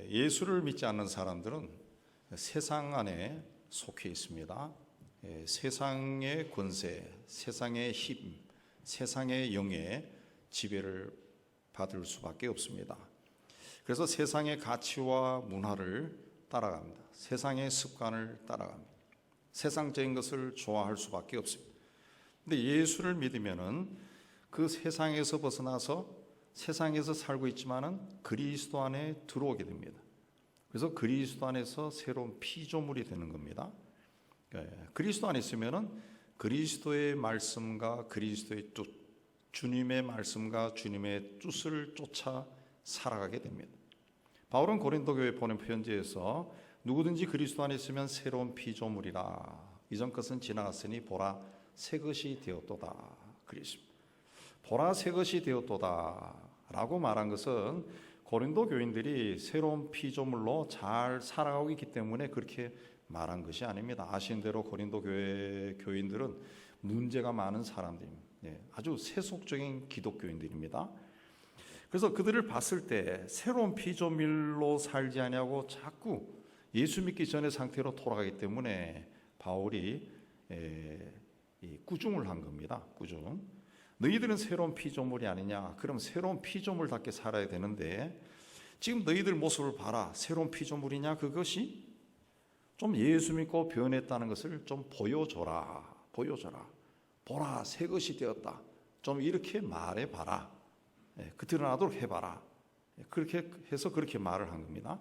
예수를 믿지 않는 사람들은 세상 안에 속해 있습니다. 세상의 권세, 세상의 힘, 세상의 영에 지배를 받을 수밖에 없습니다. 그래서 세상의 가치와 문화를 따라갑니다. 세상의 습관을 따라갑니다. 세상적인 것을 좋아할 수밖에 없습니다. 근데 예수를 믿으면은 그 세상에서 벗어나서 세상에서 살고 있지만은 그리스도 안에 들어오게 됩니다. 그래서 그리스도 안에서 새로운 피조물이 되는 겁니다. 그리스도 안에 있으면은 그리스도의 말씀과 그리스도의 뜻, 주님의 말씀과 주님의 뜻을 쫓아 살아가게 됩니다. 바울은 고린도 교회에 보낸 편지에서 누구든지 그리스도 안에 있으면 새로운 피조물이라, 이전 것은 지나갔으니 보라 새 것이 되었도다 그랬습니다. 보라 새 것이 되었도다 라고 말한 것은 고린도 교인들이 새로운 피조물로 잘 살아가고 있기 때문에 그렇게 말한 것이 아닙니다. 아시는 대로 고린도 교회 교인들은 문제가 많은 사람들입니다. 아주 세속적인 기독교인들입니다. 그래서 그들을 봤을 때 새로운 피조물로 살지 않냐고 자꾸 예수 믿기 전의 상태로 돌아가기 때문에 바울이 꾸중을 한 겁니다. 꾸중. 너희들은 새로운 피조물이 아니냐? 그럼 새로운 피조물답게 살아야 되는데 지금 너희들 모습을 봐라. 새로운 피조물이냐? 그것이 좀 예수 믿고 변했다는 것을 좀 보여줘라. 보라 새 것이 되었다. 좀 이렇게 말해봐라. 그 드러나도록 해봐라. 그렇게 해서 그렇게 말을 한 겁니다.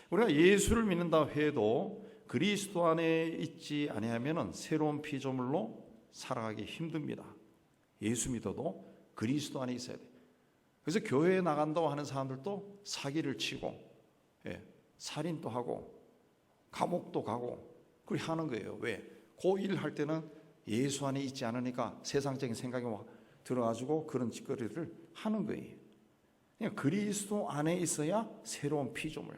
우리가 예수를 믿는다 해도 그리스도 안에 있지 아니하면은 새로운 피조물로 살아가기 힘듭니다. 예수 믿어도 그리스도 안에 있어야 돼. 그래서 교회에 나간다고 하는 사람들도 사기를 치고, 살인도 하고, 감옥도 가고, 그렇게 하는 거예요. 왜? 그 일을 할 때는 예수 안에 있지 않으니까 세상적인 생각이 들어가지고 그런 짓거리를 하는 거예요. 그냥 그리스도 안에 있어야 새로운 피조물.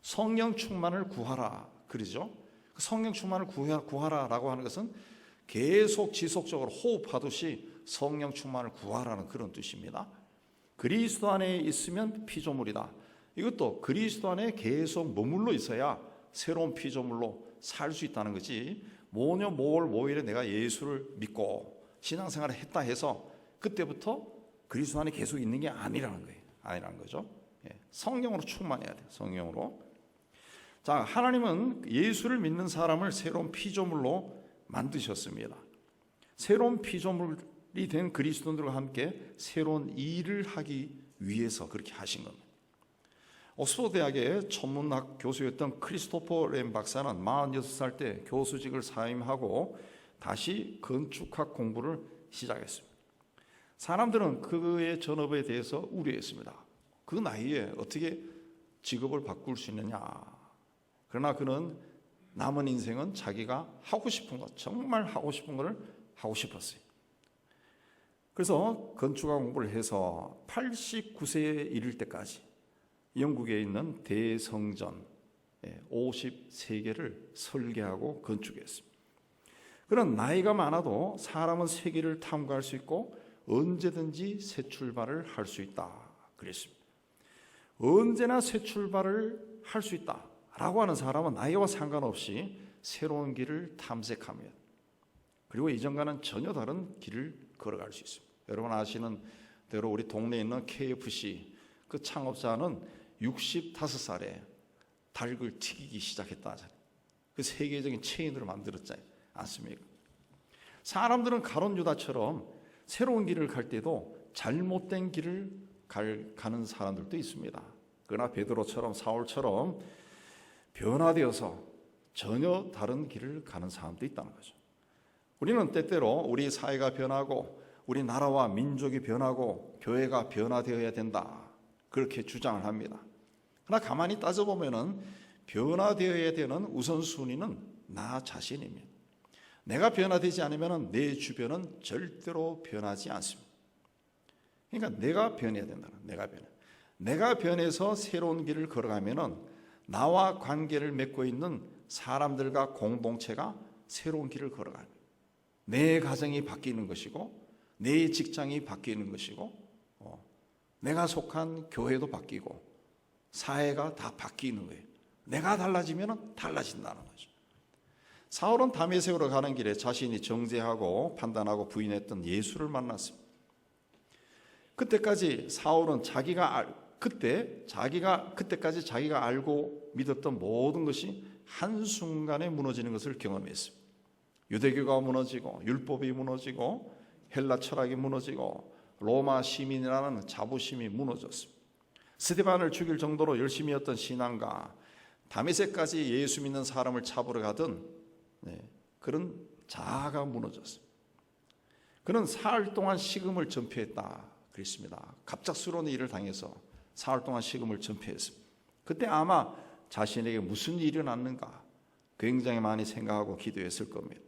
성령 충만을 구하라. 그러죠? 성령 충만을 구하라라고 하는 것은 계속 지속적으로 호흡하듯이 성령 충만을 구하라는 그런 뜻입니다. 그리스도 안에 있으면 피조물이다. 이것도 그리스도 안에 계속 머물러 있어야 새로운 피조물로 살 수 있다는 거지. 모녀 모월 모일에 내가 예수를 믿고 신앙생활을 했다 해서 그때부터 그리스도 안에 계속 있는 게 아니라는 거예요. 아니라는 거죠. 성령으로 충만해야 돼요. 성령으로. 자, 하나님은 예수를 믿는 사람을 새로운 피조물로 만드셨습니다. 새로운 피조물이 된 그리스도인들과 함께 새로운 일을 하기 위해서 그렇게 하신 겁니다. 옥스퍼드 대학의 천문학 교수였던 크리스토퍼 램 박사는 46살 때 교수직을 사임하고 다시 건축학 공부를 시작했습니다. 사람들은 그의 전업에 대해서 우려했습니다. 그 나이에 어떻게 직업을 바꿀 수 있느냐. 그러나 그는 남은 인생은 자기가 하고 싶은 것, 정말 하고 싶은 것을 하고 싶었어요. 그래서 건축학 공부를 해서 89세에 이를 때까지 영국에 있는 대성전 53개를 설계하고 건축했습니다. 그런 나이가 많아도 사람은 세계를 탐구할 수 있고 언제든지 새 출발을 할 수 있다 그랬습니다. 언제나 새 출발을 할 수 있다라고 하는 사람은 나이와 상관없이 새로운 길을 탐색합니다. 그리고 이전과는 전혀 다른 길을 걸어갈 수 있습니다. 여러분 아시는 대로 우리 동네에 있는 KFC 그 창업자는 65살에 닭을 튀기기 시작했다 하잖아요. 그 세계적인 체인으로 만들었지 않습니까? 사람들은 가룟 유다처럼 새로운 길을 갈 때도 잘못된 길을 가는 사람들도 있습니다. 그러나 베드로처럼 사울처럼 변화되어서 전혀 다른 길을 가는 사람도 있다는 거죠. 우리는 때때로 우리 사회가 변하고 우리 나라와 민족이 변하고 교회가 변화되어야 된다 그렇게 주장을 합니다. 그러나 가만히 따져보면 변화되어야 되는 우선순위는 나 자신입니다. 내가 변화되지 않으면 내 주변은 절대로 변하지 않습니다. 그러니까 내가 변해야 된다. 내가 변해서 새로운 길을 걸어가면 나와 관계를 맺고 있는 사람들과 공동체가 새로운 길을 걸어가요. 내 가정이 바뀌는 것이고 내 직장이 바뀌는 것이고 내가 속한 교회도 바뀌고 사회가 다 바뀌는 거예요. 내가 달라지면 달라진다는 거죠. 사울은 다메섹으로 가는 길에 자신이 정죄하고 판단하고 부인했던 예수를 만났습니다. 그때까지 사울은 그때까지 자기가 알고 믿었던 모든 것이 한순간에 무너지는 것을 경험했습니다. 유대교가 무너지고 율법이 무너지고 헬라 철학이 무너지고 로마 시민이라는 자부심이 무너졌습니다. 스데반을 죽일 정도로 열심히 했던 신앙가, 다메섹까지 예수 믿는 사람을 잡으러 가던 그런 자아가 무너졌습니다. 그는 사흘 동안 식음을 전폐했다 그랬습니다. 갑작스러운 일을 당해서 사흘 동안 식음을 전폐했습니다. 그때 아마 자신에게 무슨 일이 일어났는가 굉장히 많이 생각하고 기도했을 겁니다.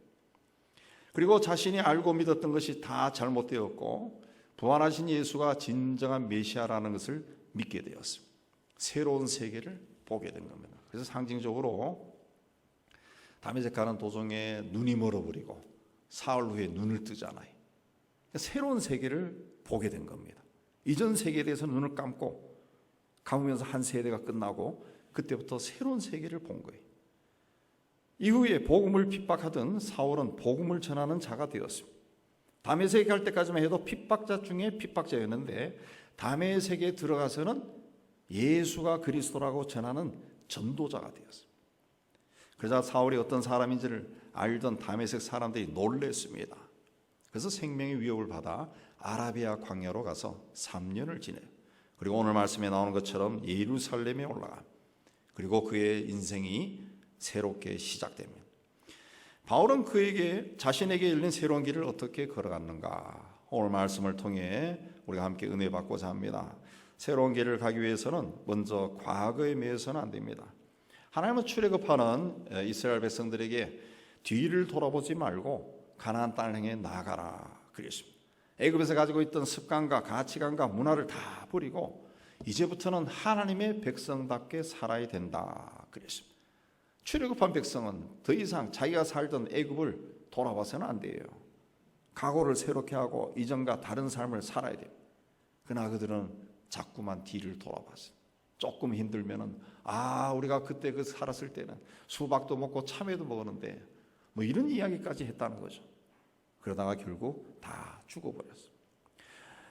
그리고 자신이 알고 믿었던 것이 다 잘못되었고 부활하신 예수가 진정한 메시아라는 것을 믿게 되었습니다. 새로운 세계를 보게 된 겁니다. 그래서 상징적으로 다메섹 가는 도중에 눈이 멀어버리고 사흘 후에 눈을 뜨잖아요. 새로운 세계를 보게 된 겁니다. 이전 세계에 대해서 눈을 감으면서 한 세대가 끝나고 그때부터 새로운 세계를 본 거예요. 이후에 복음을 핍박하던 사울은 복음을 전하는 자가 되었습니다. 다메섹에 갈 때까지만 해도 핍박자 중에 핍박자였는데 다메섹에 들어가서는 예수가 그리스도라고 전하는 전도자가 되었습니다. 그러자 사울이 어떤 사람인지를 알던 다메섹 사람들이 놀랐습니다. 그래서 생명의 위협을 받아 아라비아 광야로 가서 3년을 지내요. 그리고 오늘 말씀에 나오는 것처럼 예루살렘에 올라가. 그리고 그의 인생이 새롭게 시작됩니다. 바울은 자신에게 열린 새로운 길을 어떻게 걸어갔는가? 오늘 말씀을 통해 우리가 함께 은혜 받고자 합니다. 새로운 길을 가기 위해서는 먼저 과거에 매여서는 안 됩니다. 하나님은 출애굽하는 이스라엘 백성들에게 뒤를 돌아보지 말고 가나안 땅을 향해 나아가라 그랬습니다. 애굽에서 가지고 있던 습관과 가치관과 문화를 다 버리고 이제부터는 하나님의 백성답게 살아야 된다 그랬습니다. 출애굽한 백성은 더 이상 자기가 살던 애굽을 돌아봐서는 안 돼요. 각오를 새롭게 하고 이전과 다른 삶을 살아야 돼요. 그러나 그들은 자꾸만 뒤를 돌아봤어요. 조금 힘들면은 우리가 그때 살았을 때는 수박도 먹고 참외도 먹었는데 뭐 이런 이야기까지 했다는 거죠. 그러다가 결국 다 죽어버렸어요.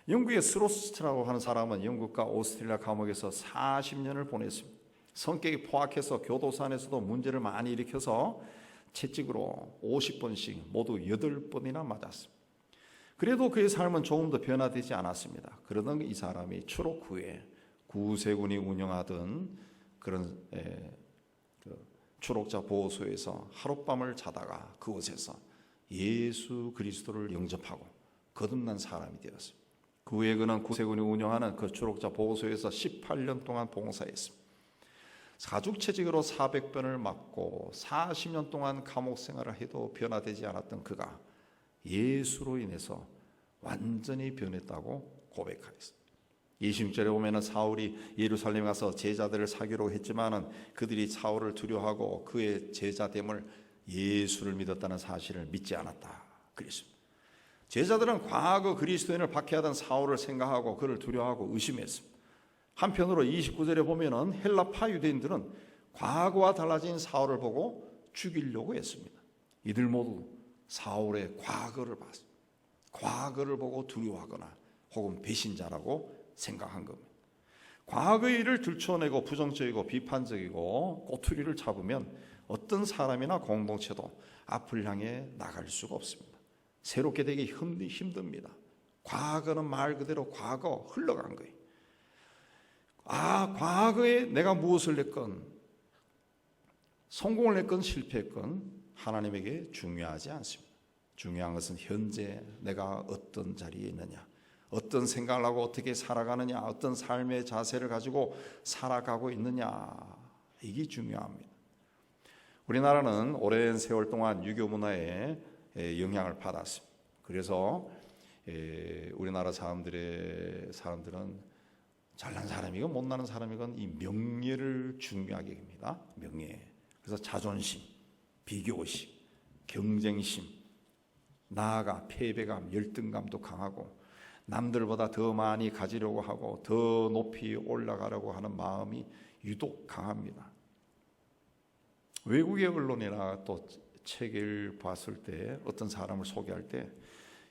영국의 스로스트라고 하는 사람은 영국과 오스트리아 감옥에서 40년을 보냈습니다. 성격이 포악해서 교도소 안에서도 문제를 많이 일으켜서 채찍으로 50번씩 모두 8번이나 맞았습니다. 그래도 그의 삶은 조금 더 변화되지 않았습니다. 그러던 이 사람이 추록 후에 구세군이 운영하던 그런 추록자 보호소에서 하룻밤을 자다가 그곳에서 예수 그리스도를 영접하고 거듭난 사람이 되었습니다. 그 후에 그는 구세군이 운영하는 그 추록자 보호소에서 18년 동안 봉사했습니다. 가죽채찍으로 400번을 맞고 40년 동안 감옥 생활을 해도 변화되지 않았던 그가 예수로 인해서 완전히 변했다고 고백하였습니다. 26절에 보면은 사울이 예루살렘에 가서 제자들을 사귀려고 했지만은 그들이 사울을 두려워하고 그의 제자됨을 예수를 믿었다는 사실을 믿지 않았다 그랬습니다. 제자들은 과거 그리스도인을 박해하던 사울을 생각하고 그를 두려워하고 의심했습니다. 한편으로 29절에 보면은 헬라파 유대인들은 과거와 달라진 사울을 보고 죽이려고 했습니다. 이들 모두 사울의 과거를 봤습니다. 과거를 보고 두려워하거나 혹은 배신자라고 생각한 겁니다. 과거의 일을 들춰내고 부정적이고 비판적이고 꼬투리를 잡으면 어떤 사람이나 공동체도 앞을 향해 나갈 수가 없습니다. 새롭게 되기 힘듭니다. 과거는 말 그대로 과거 흘러간 거예요. 과거에 내가 무엇을 했건 성공을 했건 실패했건 하나님에게 중요하지 않습니다. 중요한 것은 현재 내가 어떤 자리에 있느냐, 어떤 생각을 하고 어떻게 살아가느냐, 어떤 삶의 자세를 가지고 살아가고 있느냐, 이게 중요합니다. 우리나라는 오랜 세월 동안 유교 문화에 영향을 받았습니다. 그래서 우리나라 사람들은 잘난 사람이건 못나는 사람이건 이 명예를 중요하게 합니다. 명예. 그래서 자존심, 비교의식, 경쟁심, 나아가 패배감, 열등감도 강하고 남들보다 더 많이 가지려고 하고 더 높이 올라가려고 하는 마음이 유독 강합니다. 외국의 언론이나 또 책을 봤을 때 어떤 사람을 소개할 때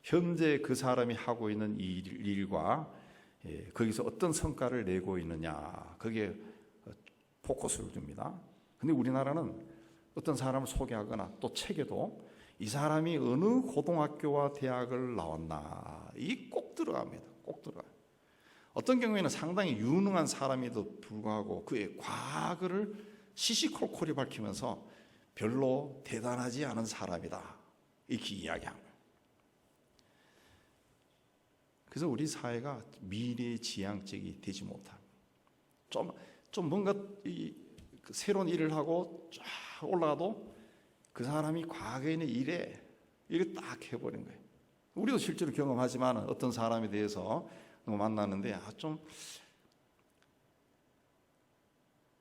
현재 그 사람이 하고 있는 일과 거기서 어떤 성과를 내고 있느냐, 거기에 포커스를 둡니다. 근데 우리나라는 어떤 사람을 소개하거나 또 책에도 이 사람이 어느 고등학교와 대학을 나왔나, 이 꼭 들어갑니다. 꼭 들어가요. 어떤 경우에는 상당히 유능한 사람에도 불구하고 그의 과거를 시시콜콜이 밝히면서 별로 대단하지 않은 사람이다, 이렇게 이야기합니다. 그래서 우리 사회가 미래지향적이 되지 못합니다. 좀 뭔가 새로운 일을 하고 쫙 올라가도 그 사람이 과거에 있는 일에 이렇게 딱 해버린 거예요. 우리도 실제로 경험하지만 어떤 사람에 대해서 만났는데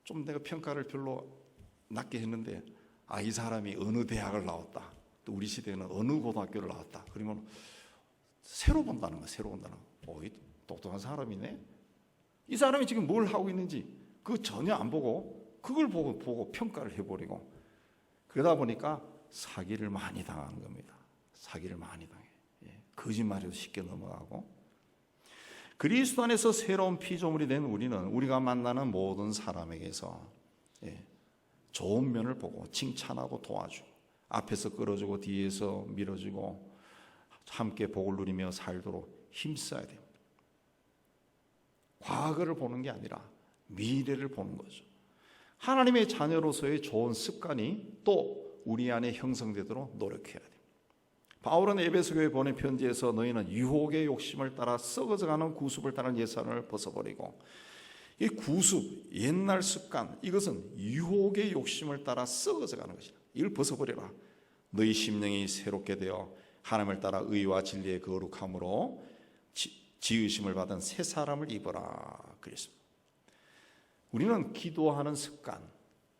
좀 내가 평가를 별로 낮게 했는데 이 사람이 어느 대학을 나왔다, 또 우리 시대에는 어느 고등학교를 나왔다, 그러면 새로 본다는 거야. 새로 본다는 거. 이 똑똑한 사람이네. 이 사람이 지금 뭘 하고 있는지 그거 전혀 안 보고 그걸 보고 평가를 해버리고, 그러다 보니까 사기를 많이 당하는 겁니다. 사기를 많이 당해. 거짓말에도 쉽게 넘어가고. 그리스도 안에서 새로운 피조물이 된 우리는 우리가 만나는 모든 사람에게서 좋은 면을 보고 칭찬하고 도와주고, 앞에서 끌어주고 뒤에서 밀어주고 함께 복을 누리며 살도록 힘써야 됩니다. 과거를 보는 게 아니라 미래를 보는 거죠. 하나님의 자녀로서의 좋은 습관이 또 우리 안에 형성되도록 노력해야 됩니다. 바울은 에베소 교회 보낸 편지에서 너희는 유혹의 욕심을 따라 썩어져가는 구습을 따른 옛사람을 벗어버리고, 이 구습, 옛날 습관, 이것은 유혹의 욕심을 따라 썩어져가는 것이다. 이걸 벗어버려라. 너희 심령이 새롭게 되어 하나님을 따라 의와 진리의 거룩함으로 지으심을 받은 새 사람을 입어라 그랬습니다. 우리는 기도하는 습관,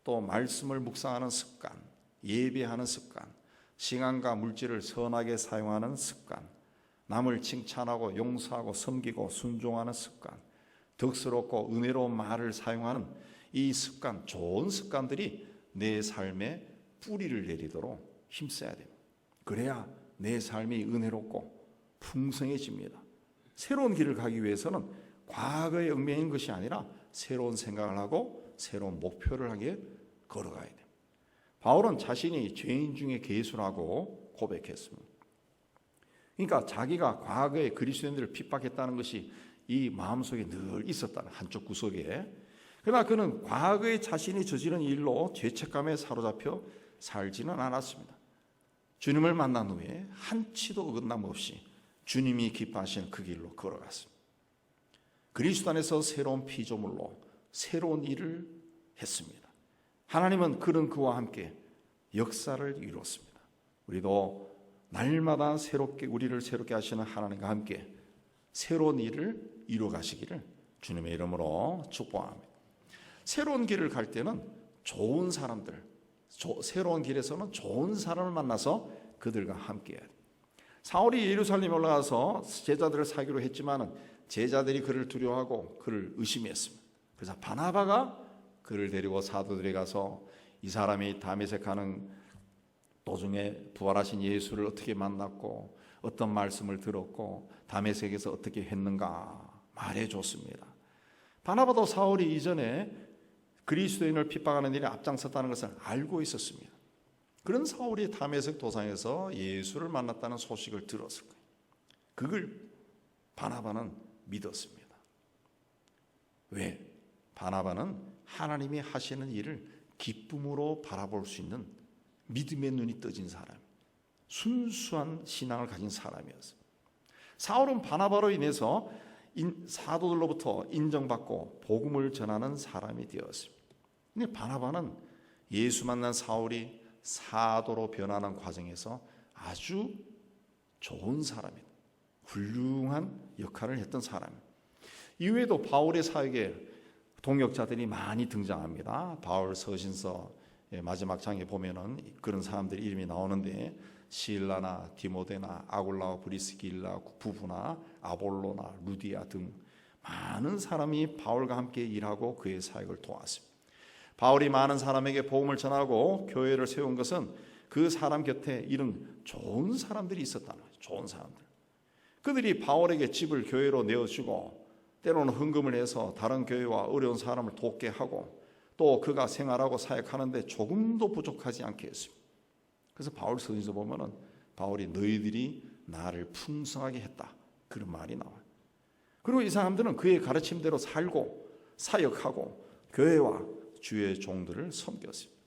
또 말씀을 묵상하는 습관, 예배하는 습관, 시간과 물질을 선하게 사용하는 습관, 남을 칭찬하고 용서하고 섬기고 순종하는 습관, 덕스럽고 은혜로운 말을 사용하는 이 습관, 좋은 습관들이 내 삶에 뿌리를 내리도록 힘써야 됩니다. 그래야 내 삶이 은혜롭고 풍성해집니다. 새로운 길을 가기 위해서는 과거에 얽매이는 것이 아니라 새로운 생각을 하고 새로운 목표를 하게 걸어가야 됩니다. 바울은 자신이 죄인 중에 괴수라고 고백했습니다. 그러니까 자기가 과거에 그리스도인들을 핍박했다는 것이 이 마음속에 늘 있었다는, 한쪽 구석에. 그러나 그는 과거에 자신이 저지른 일로 죄책감에 사로잡혀 살지는 않았습니다. 주님을 만난 후에 한치도 어긋남 없이 주님이 기뻐하시는 그 길로 걸어갔습니다. 그리스도 안에서 새로운 피조물로 새로운 일을 했습니다. 하나님은 그와 함께 역사를 이루었습니다. 우리도 날마다 우리를 새롭게 하시는 하나님과 함께 새로운 일을 이루어가시기를 주님의 이름으로 축복합니다. 새로운 길을 갈 때는 좋은 사람들, 새로운 길에서는 좋은 사람을 만나서 그들과 함께해야 돼요. 사울이 예루살렘에 올라가서 제자들을 사귀기로 했지만 제자들이 그를 두려워하고 그를 의심했습니다. 그래서 바나바가 그를 데리고 사도들에 가서 이 사람이 다메섹 가는 도중에 부활하신 예수를 어떻게 만났고 어떤 말씀을 들었고 다메섹에서 어떻게 했는가 말해줬습니다. 바나바도 사울이 이전에 그리스도인을 핍박하는 일에 앞장섰다는 것을 알고 있었습니다. 그런 사울이 다메섹 도상에서 예수를 만났다는 소식을 들었을 거예요. 그걸 바나바는 믿었습니다. 왜? 바나바는 하나님이 하시는 일을 기쁨으로 바라볼 수 있는 믿음의 눈이 떠진 사람, 순수한 신앙을 가진 사람이었어요. 사울은 바나바로 인해서 사도들로부터 인정받고 복음을 전하는 사람이 되었습니다. 근데 바나바는 예수 만난 사울이 사도로 변하는 과정에서 아주 좋은 사람이다. 훌륭한 역할을 했던 사람입니다. 이후에도 바울의 사역에 동역자들이 많이 등장합니다. 바울 서신서 마지막 장에 보면은 그런 사람들 이름이 나오는데 실라나 디모데나 아굴라와 브리스길라 부부나 아볼로나 루디아 등 많은 사람이 바울과 함께 일하고 그의 사역을 도왔습니다. 바울이 많은 사람에게 복음을 전하고 교회를 세운 것은 그 사람 곁에 이런 좋은 사람들이 있었다는 거죠. 좋은 사람들. 그들이 바울에게 집을 교회로 내어주고 때로는 헌금을 해서 다른 교회와 어려운 사람을 돕게 하고 또 그가 생활하고 사역하는데 조금도 부족하지 않게 했습니다. 그래서 바울 서신에서 보면은 바울이 너희들이 나를 풍성하게 했다 그런 말이 나와요. 그리고 이 사람들은 그의 가르침대로 살고 사역하고 교회와 주의 종들을 섬겼습니다.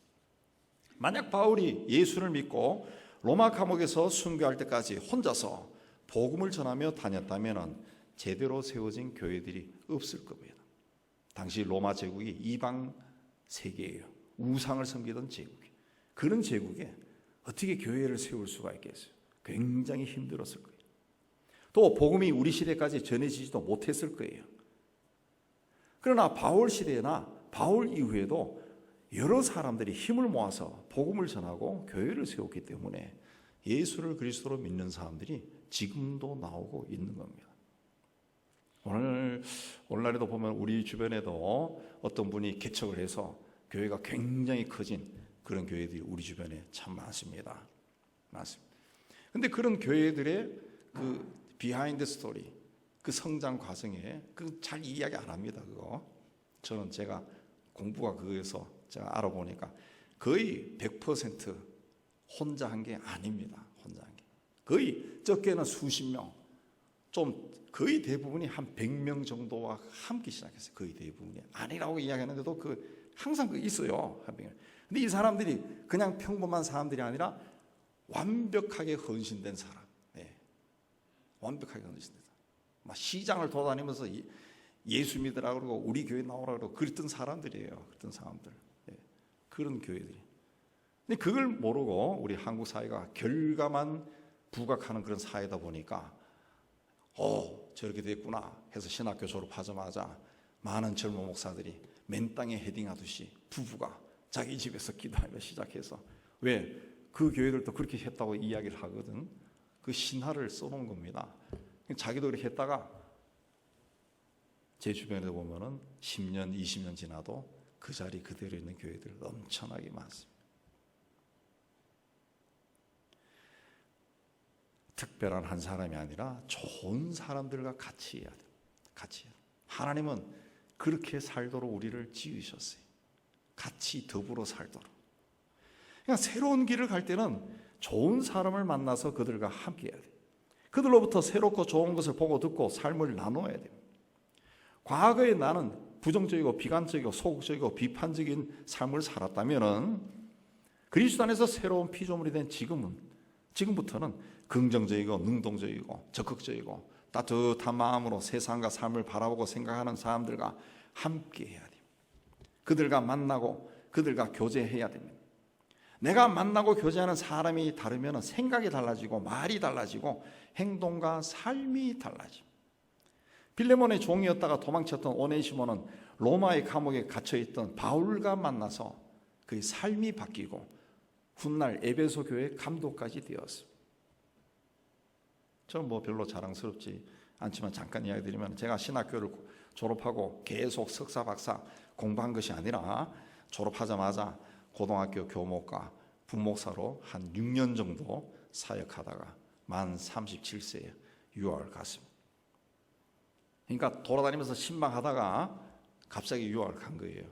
만약 바울이 예수를 믿고 로마 감옥에서 순교할 때까지 혼자서 복음을 전하며 다녔다면 제대로 세워진 교회들이 없을 겁니다. 당시 로마 제국이 이방 세계예요. 우상을 섬기던 제국이에요. 그런 제국에 어떻게 교회를 세울 수가 있겠어요? 굉장히 힘들었을 거예요. 또 복음이 우리 시대까지 전해지지도 못했을 거예요. 그러나 바울 시대나 바울 이후에도 여러 사람들이 힘을 모아서 복음을 전하고 교회를 세웠기 때문에 예수를 그리스도로 믿는 사람들이 지금도 나오고 있는 겁니다. 오늘날에도 보면 우리 주변에도 어떤 분이 개척을 해서 교회가 굉장히 커진 그런 교회들이 우리 주변에 참 많습니다. 많습니다. 근데 그런 교회들의 그 비하인드 스토리, 그 성장 과정에 그 잘 이야기 안 합니다. 그거 저는 제가 공부가 그거에서 제가 알아보니까 거의 100% 혼자 한 게 아닙니다. 혼자 한 게 거의 적게는 수십 명, 좀 거의 대부분이 한 100명 정도와 함께 시작했어요. 거의 대부분이 아니라고 이야기하는데도 항상 있어요. 근데 이 사람들이 그냥 평범한 사람들이 아니라 완벽하게 헌신된 사람. 네. 완벽하게 헌신된 사람. 막 시장을 돌아다니면서 예수 믿으라고 그러고 우리 교회 나오라고 그러고 그랬던 사람들이에요. 그랬던 사람들. 네. 그런 교회들이. 근데 그걸 모르고 우리 한국 사회가 결과만 부각하는 그런 사회다 보니까 저렇게 됐구나 해서 신학교 졸업하자마자 많은 젊은 목사들이 맨 땅에 헤딩하듯이 부부가 자기 집에서 기도하며 시작해서 왜 그 교회들도 그렇게 했다고 이야기를 하거든. 그 신화를 써놓은 겁니다. 자기도 그렇게 했다가 제 주변에 보면은 10년, 20년 지나도 그 자리 그대로 있는 교회들 엄청나게 많습니다. 특별한 한 사람이 아니라 좋은 사람들과 같이 해야 돼요. 같이 해야 돼요. 하나님은 그렇게 살도록 우리를 지으셨어요. 같이 더불어 살도록. 그러니까 새로운 길을 갈 때는 좋은 사람을 만나서 그들과 함께 해야 돼요. 그들로부터 새롭고 좋은 것을 보고 듣고 삶을 나눠야 돼요. 과거에 나는 부정적이고 비관적이고 소극적이고 비판적인 삶을 살았다면 그리스도 안에서 새로운 피조물이 된 지금부터는 긍정적이고 능동적이고 적극적이고 따뜻한 마음으로 세상과 삶을 바라보고 생각하는 사람들과 함께 해야 돼요. 그들과 만나고 그들과 교제해야 됩니다. 내가 만나고 교제하는 사람이 다르면 생각이 달라지고 말이 달라지고 행동과 삶이 달라집니다. 빌레몬의 종이었다가 도망쳤던 오네시모는 로마의 감옥에 갇혀있던 바울과 만나서 그의 삶이 바뀌고 훗날 에베소 교회 감독까지 되었습니다. 저는 별로 자랑스럽지 않지만 잠깐 이야기 드리면 제가 신학교를 졸업하고 계속 석사 박사 공부한 것이 아니라 졸업하자마자 고등학교 교목과 부목사로 한 6년 정도 사역하다가 만 37세에 유학을 갔습니다. 그러니까 돌아다니면서 신방하다가 갑자기 유학을 간 거예요.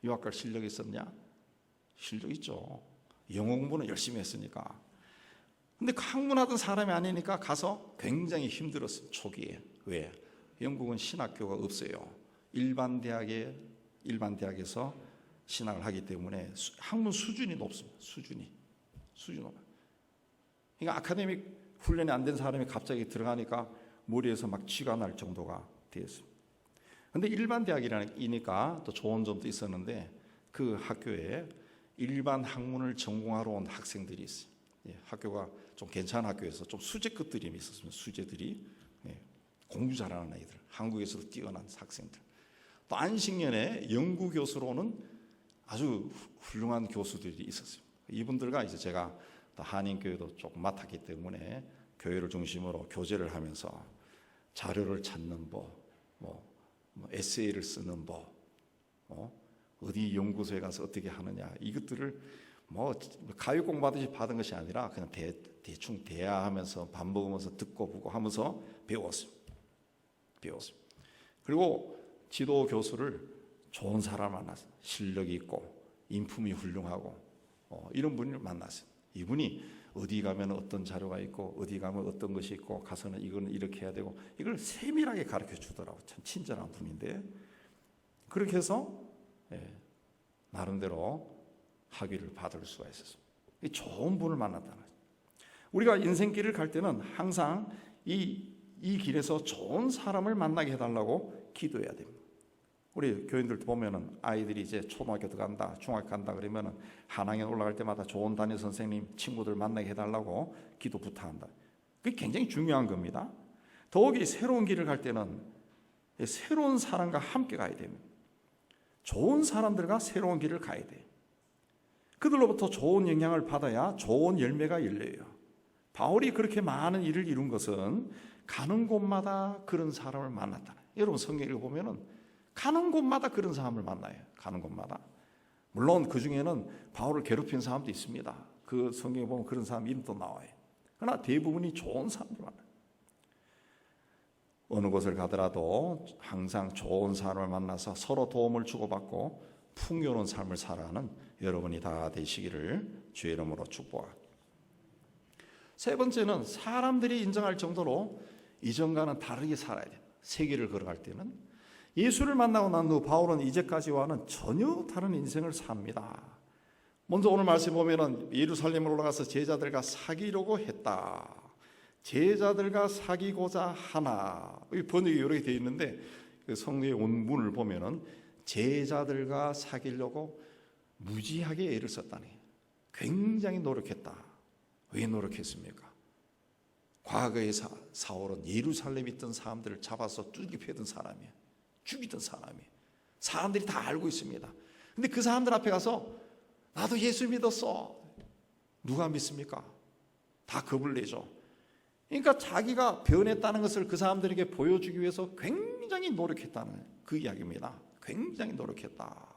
유학 갈 실력이 있었냐? 실력 있죠. 영어 공부는 열심히 했으니까. 근데 학문하던 사람이 아니니까 가서 굉장히 힘들었어요. 초기에. 왜? 영국은 신학교가 없어요. 일반 대학에서 신학을 하기 때문에 학문 수준이 높습니다. 수준이 높아요. 그러니까 아카데믹 훈련이 안 된 사람이 갑자기 들어가니까 머리에서 막 쥐가 날 정도가 되었습니다. 그런데 일반 대학이니까 또 좋은 점도 있었는데 그 학교에 일반 학문을 전공하러 온 학생들이 있어요. 학교가 좀 괜찮은 학교에서 좀 수제급들이 있었습니다. 수제들이 공부 잘하는 아이들, 한국에서도 뛰어난 학생들. 또 안식년에 연구 교수로 오는 아주 훌륭한 교수들이 있었어요. 이분들과 이제 제가 또 한인교회도 조금 맡았기 때문에 교회를 중심으로 교제를 하면서 자료를 찾는 법, 에세이를 쓰는 법, 어디 연구소에 가서 어떻게 하느냐, 이것들을 가요 공부하듯이 받은 것이 아니라 그냥 대충 대화하면서 밥 먹으면서 듣고 보고 하면서 배웠습니다. 그리고 지도 교수를 좋은 사람 만났어요. 실력이 있고 인품이 훌륭하고 이런 분을 만났어요. 이분이 어디 가면 어떤 자료가 있고 어디 가면 어떤 것이 있고 가서는 이거는 이렇게 해야 되고 이걸 세밀하게 가르쳐 주더라고요. 참 친절한 분인데 그렇게 해서 나름대로 학위를 받을 수가 있었습니다. 좋은 분을 만났다는 거죠. 우리가 인생길을 갈 때는 항상 이 길에서 좋은 사람을 만나게 해달라고 기도해야 됩니다. 우리 교인들 보면은 아이들이 이제 초등학교 들어간다, 중학교 간다 그러면은 한학년 올라갈 때마다 좋은 담임 선생님, 친구들 만나게 해달라고 기도 부탁한다. 그게 굉장히 중요한 겁니다. 더욱이 새로운 길을 갈 때는 새로운 사람과 함께 가야 됩니다. 좋은 사람들과 새로운 길을 가야 돼요. 그들로부터 좋은 영향을 받아야 좋은 열매가 열려요. 바울이 그렇게 많은 일을 이룬 것은 가는 곳마다 그런 사람을 만났다. 여러분 성경을 보면은 가는 곳마다 그런 사람을 만나요. 가는 곳마다. 물론 그 중에는 바울을 괴롭힌 사람도 있습니다. 그 성경에 보면 그런 사람 이름도 나와요. 그러나 대부분이 좋은 사람들 만나요. 어느 곳을 가더라도 항상 좋은 사람을 만나서 서로 도움을 주고받고 풍요로운 삶을 살아가는 여러분이 다 되시기를 주의 이름으로 축복합니다. 세 번째는 사람들이 인정할 정도로 이전과는 다르게 살아야 돼요. 세계를 걸어갈 때는 예수를 만나고 난 후 바울은 이제까지와는 전혀 다른 인생을 삽니다. 먼저 오늘 말씀 보면은 예루살렘으로 올라가서 제자들과 사귀려고 했다. 제자들과 사귀고자 하나. 이 번역이 이렇게 되어 있는데 그 성경의 원문을 보면은 제자들과 사귀려고 무지하게 애를 썼다니. 굉장히 노력했다. 왜 노력했습니까? 과거의 사울은 예루살렘에 있던 사람들을 잡아서 뚫기 패던 사람이에요. 죽이던 사람이에요. 사람들이 다 알고 있습니다. 근데 그 사람들 앞에 가서 나도 예수 믿었어. 누가 믿습니까? 다 겁을 내죠. 그러니까 자기가 변했다는 것을 그 사람들에게 보여주기 위해서 굉장히 노력했다는 그 이야기입니다. 굉장히 노력했다.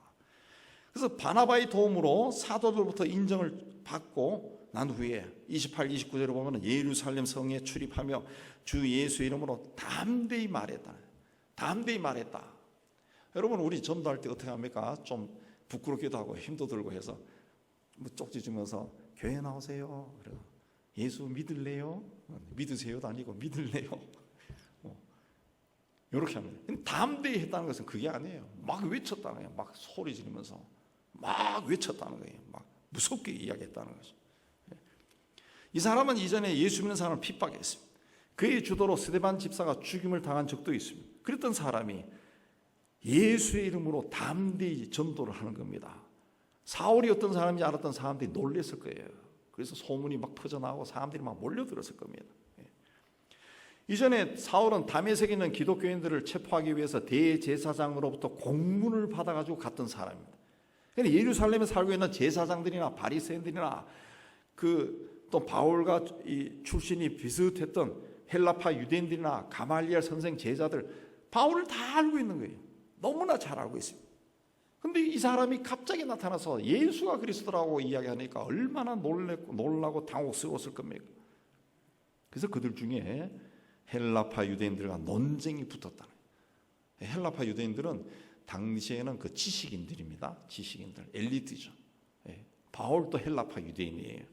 그래서 바나바의 도움으로 사도들부터 인정을 받고 난 후에 28, 29절을 보면 예루살렘 성에 출입하며 주 예수 이름으로 담대히 말했다. 담대히 말했다. 여러분 우리 전도할 때 어떻게 합니까? 좀 부끄럽기도 하고 힘도 들고 해서 쪽지 주면서 교회 나오세요. 그래요. 예수 믿을래요? 믿으세요도 아니고 믿을래요? 이렇게 합니다. 담대히 했다는 것은 그게 아니에요. 막 외쳤다는 거예요. 막 소리 지르면서 막 외쳤다는 거예요. 막 무섭게 이야기했다는 거죠. 이 사람은 이전에 예수 믿는 사람을 핍박했습니다. 그의 주도로 스데반 집사가 죽임을 당한 적도 있습니다. 그랬던 사람이 예수의 이름으로 담대히 전도를 하는 겁니다. 사울이 어떤 사람인지 알았던 사람들이 놀랐을 거예요. 그래서 소문이 막 퍼져나오고 사람들이 막 몰려들었을 겁니다. 이전에 사울은 다메섹에 있는 기독교인들을 체포하기 위해서 대제사장으로부터 공문을 받아가지고 갔던 사람입니다. 그런데 예루살렘에 살고 있는 제사장들이나 바리새인들이나 또 바울과 출신이 비슷했던 헬라파 유대인들이나 가말리엘 선생 제자들 바울을 다 알고 있는 거예요. 너무나 잘 알고 있습니다. 근데 이 사람이 갑자기 나타나서 예수가 그리스도라고 이야기하니까 얼마나 놀라고 당혹스러웠을 겁니까? 그래서 그들 중에 헬라파 유대인들과 논쟁이 붙었다. 헬라파 유대인들은 당시에는 그 지식인들입니다. 지식인들, 엘리트죠. 바울도 헬라파 유대인이에요.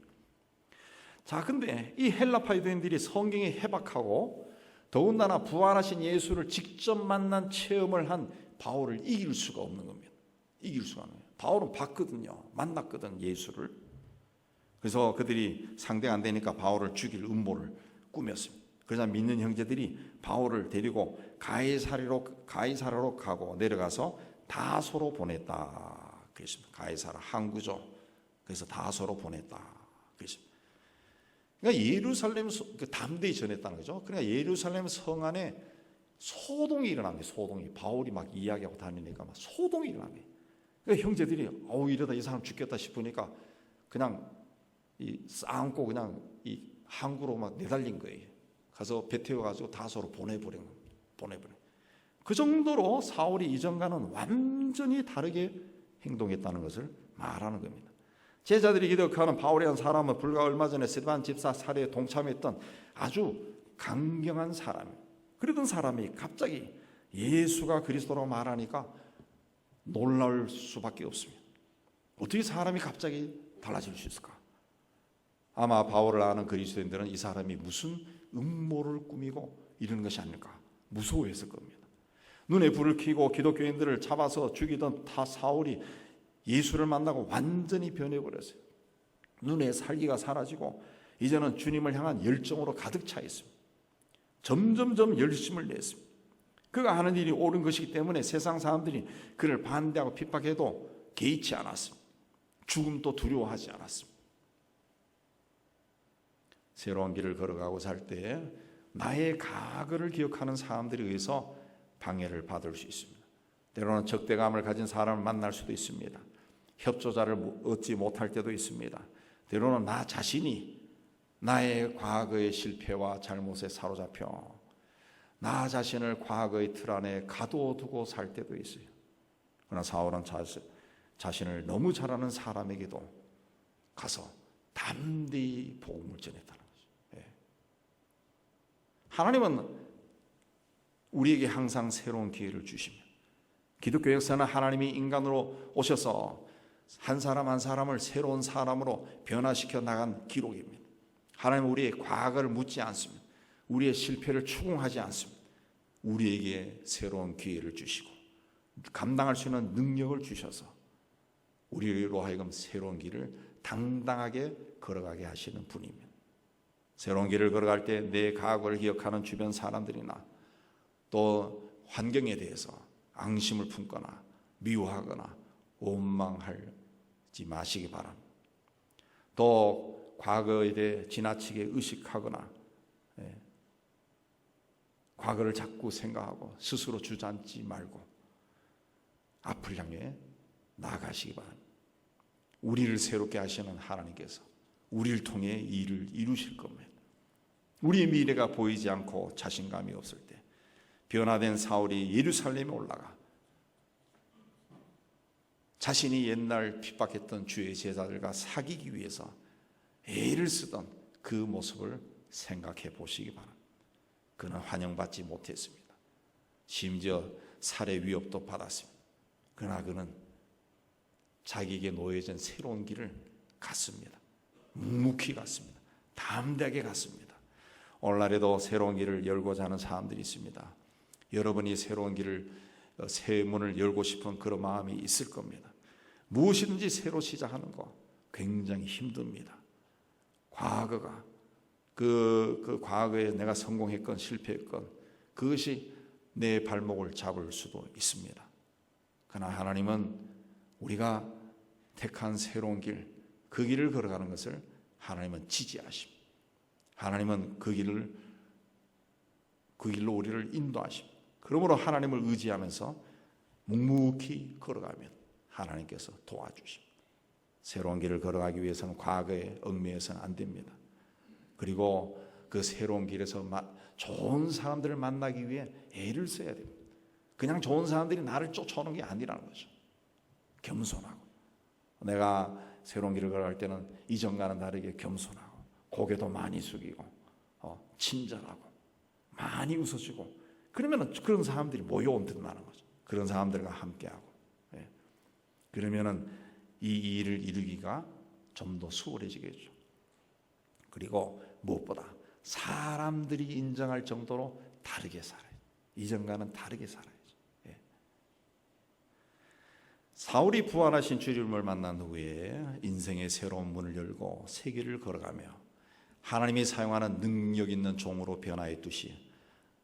자, 근데 이 헬라파 유대인들이 성경에 해박하고 더군다나 부활하신 예수를 직접 만난 체험을 한 바울을 이길 수가 없는 겁니다. 이길 수가 없는 거예요. 바울은 봤거든요. 만났거든 예수를. 그래서 그들이 상대가 안 되니까 바울을 죽일 음모를 꾸몄습니다. 그러자 믿는 형제들이 바울을 데리고 가이사라로 가고 내려가서 다소로 보냈다. 그랬습니다. 가이사라 항구죠. 그래서 다소로 보냈다. 그랬습니다. 그러니까 예루살렘 담대히 전했다는 거죠. 그러니까 예루살렘 성 안에 소동이 일어납니다. 소동이. 바울이 막 이야기하고 다니니까 막 소동이 일어납니다. 그러니까 형제들이 이러다 이 사람 죽겠다 싶으니까 그냥 이 싸안고 그냥 이 항구로 막 내달린 거예요. 가서 배 태워가지고 다소로 보내버린. 그 정도로 사울이 이전과는 완전히 다르게 행동했다는 것을 말하는 겁니다. 제자들이 기억하는 바울이라는 사람은 불과 얼마 전에 스데반 집사 살해에 동참했던 아주 강경한 사람, 그러던 사람이 갑자기 예수가 그리스도라고 말하니까 놀랄 수밖에 없습니다. 어떻게 사람이 갑자기 달라질 수 있을까? 아마 바울을 아는 그리스도인들은 이 사람이 무슨 음모를 꾸미고 이러는 것이 아닐까 무서워했을 겁니다. 눈에 불을 켜고 기독교인들을 잡아서 죽이던 사울이 예수를 만나고 완전히 변해버렸어요. 눈에 살기가 사라지고 이제는 주님을 향한 열정으로 가득 차 있습니다. 점점점 열심을 냈습니다. 그가 하는 일이 옳은 것이기 때문에 세상 사람들이 그를 반대하고 핍박해도 개의치 않았습니다. 죽음도 두려워하지 않았습니다. 새로운 길을 걸어가고 살 때 나의 과거를 기억하는 사람들에 의해서 방해를 받을 수 있습니다. 때로는 적대감을 가진 사람을 만날 수도 있습니다. 협조자를 얻지 못할 때도 있습니다. 때로는 나 자신이 나의 과거의 실패와 잘못에 사로잡혀 나 자신을 과거의 틀 안에 가둬두고 살 때도 있어요. 그러나 사울은 자신을 너무 잘 아는 사람에게도 가서 담대히 복음을 전했다는 거죠. 하나님은 우리에게 항상 새로운 기회를 주십니다. 기독교 역사는 하나님이 인간으로 오셔서 한 사람 한 사람을 새로운 사람으로 변화시켜 나간 기록입니다. 하나님은 우리의 과거를 묻지 않습니다. 우리의 실패를 추궁하지 않습니다. 우리에게 새로운 기회를 주시고 감당할 수 있는 능력을 주셔서 우리로 하여금 새로운 길을 당당하게 걸어가게 하시는 분입니다. 새로운 길을 걸어갈 때 내 과거를 기억하는 주변 사람들이나 또 환경에 대해서 앙심을 품거나 미워하거나 원망하지 마시기 바랍니다. 또 과거에 대해 지나치게 의식하거나 과거를 자꾸 생각하고 스스로 주저앉지 말고 앞을 향해 나아가시기 바랍니다. 우리를 새롭게 하시는 하나님께서 우리를 통해 일을 이루실 겁니다. 우리의 미래가 보이지 않고 자신감이 없을 때 변화된 사울이 예루살렘에 올라가 자신이 옛날 핍박했던 주의 제자들과 사귀기 위해서 애를 쓰던 그 모습을 생각해 보시기 바랍니다. 그는 환영받지 못했습니다. 심지어 살해 위협도 받았습니다. 그러나 그는 자기에게 놓여진 새로운 길을 갔습니다. 묵묵히 갔습니다. 담대하게 갔습니다. 오늘날에도 새로운 길을 열고자 하는 사람들이 있습니다. 여러분이 새로운 길을 새 문을 열고 싶은 그런 마음이 있을 겁니다. 무엇이든지 새로 시작하는 거 굉장히 힘듭니다. 과거가 그 과거에 내가 성공했건 실패했건 그것이 내 발목을 잡을 수도 있습니다. 그러나 하나님은 우리가 택한 새로운 길, 그 길을 걸어가는 것을 하나님은 지지하십니다. 하나님은 그 길로 우리를 인도하십니다. 그러므로 하나님을 의지하면서 묵묵히 걸어가면 하나님께서 도와주십니다. 새로운 길을 걸어가기 위해서는 과거에 얽매여서는 안 됩니다. 그리고 그 새로운 길에서 좋은 사람들을 만나기 위해 애를 써야 됩니다. 그냥 좋은 사람들이 나를 쫓아오는 게 아니라는 거죠. 겸손하고 내가 새로운 길을 걸어갈 때는 이전과는 다르게 겸손하고 고개도 많이 숙이고 친절하고 많이 웃어주고 그러면 그런 사람들이 모여온다는 거죠. 그런 사람들과 함께하고 그러면은 이 일을 이루기가 좀 더 수월해지겠죠. 그리고 무엇보다 사람들이 인정할 정도로 다르게 살아요. 이전과는 다르게 살아야죠. 사울이 부활하신 주님을 만난 후에 인생의 새로운 문을 열고 새 길을 걸어가며 하나님이 사용하는 능력 있는 종으로 변화했듯이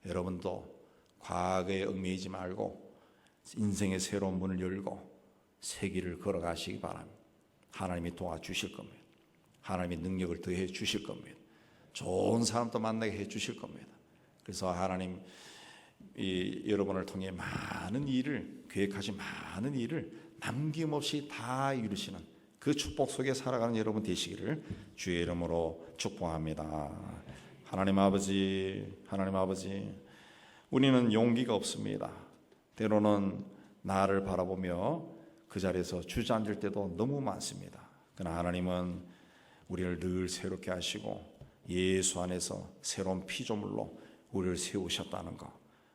여러분도 과거에 얽매이지 말고 인생의 새로운 문을 열고 새 길을 걸어가시기 바랍니다. 하나님이 도와주실 겁니다. 하나님이 능력을 더해 주실 겁니다. 좋은 사람도 만나게 해 주실 겁니다. 그래서 하나님 여러분을 통해 많은 일을 계획하신 많은 일을 남김없이 다 이루시는 그 축복 속에 살아가는 여러분 되시기를 주의 이름으로 축복합니다. 하나님 아버지, 우리는 용기가 없습니다. 때로는 나를 바라보며 그 자리에서 주저앉을 때도 너무 많습니다. 그러나 하나님은 우리를 늘 새롭게 하시고 예수 안에서 새로운 피조물로 우리를 세우셨다는 것,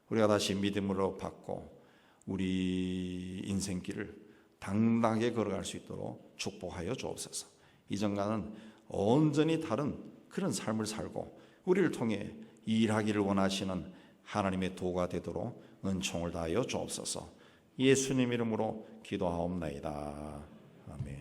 우리가 다시 믿음으로 받고 우리 인생길을 당당하게 걸어갈 수 있도록 축복하여 주옵소서. 이전과는 온전히 다른 그런 삶을 살고 우리를 통해 일하기를 원하시는 하나님의 도가 되도록 은총을 다하여 주옵소서. 예수님 이름으로 기도하옵나이다. 아멘.